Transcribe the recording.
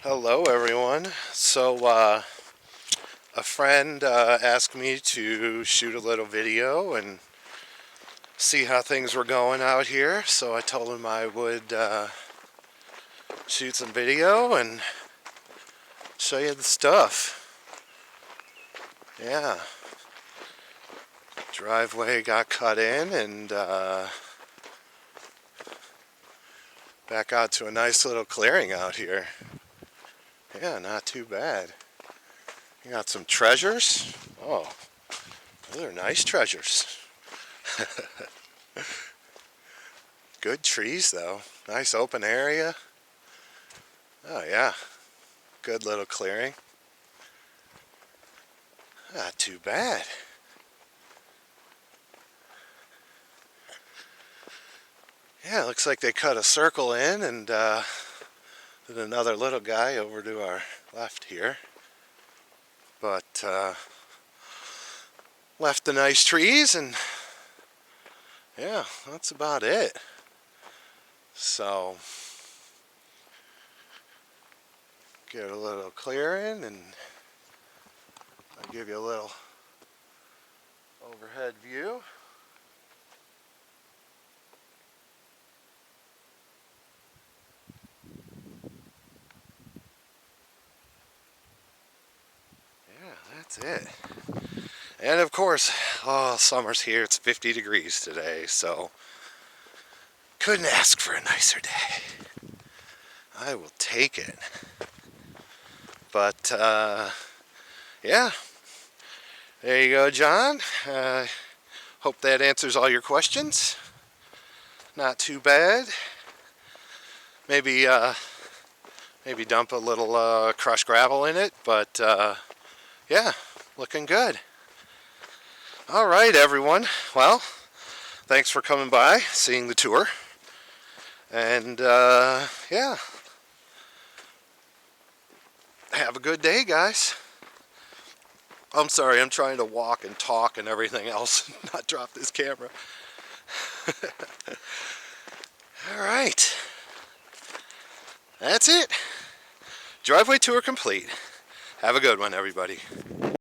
Hello, everyone. A friend asked me to shoot a little video and see how things were going out here. So I told him I would shoot some video and show you the stuff. Yeah. Driveway got cut in and back out to a nice little clearing out here. Yeah, not too bad. You got some treasures. Oh, those are nice treasures. Good trees though. Nice open area. Oh yeah. Good little clearing. Not too bad. Yeah, looks like they cut a circle in and did another little guy over to our left here. But left the nice trees and yeah, that's about it. So get a little clearing and I'll give you a little overhead view. Yeah, that's it. And of course, oh, summer's here. It's 50 degrees today, so couldn't ask for a nicer day. I will take it. But yeah, there you go, John. Hope that answers all your questions. Not too bad. Maybe dump a little crushed gravel in it, but yeah, looking good. All right, everyone. Well, thanks for coming by, seeing the tour, and yeah, have a good day, guys. I'm sorry, I'm trying to walk and talk and everything else, not drop this camera. All right, that's it. Driveway tour complete. Have a good one, everybody.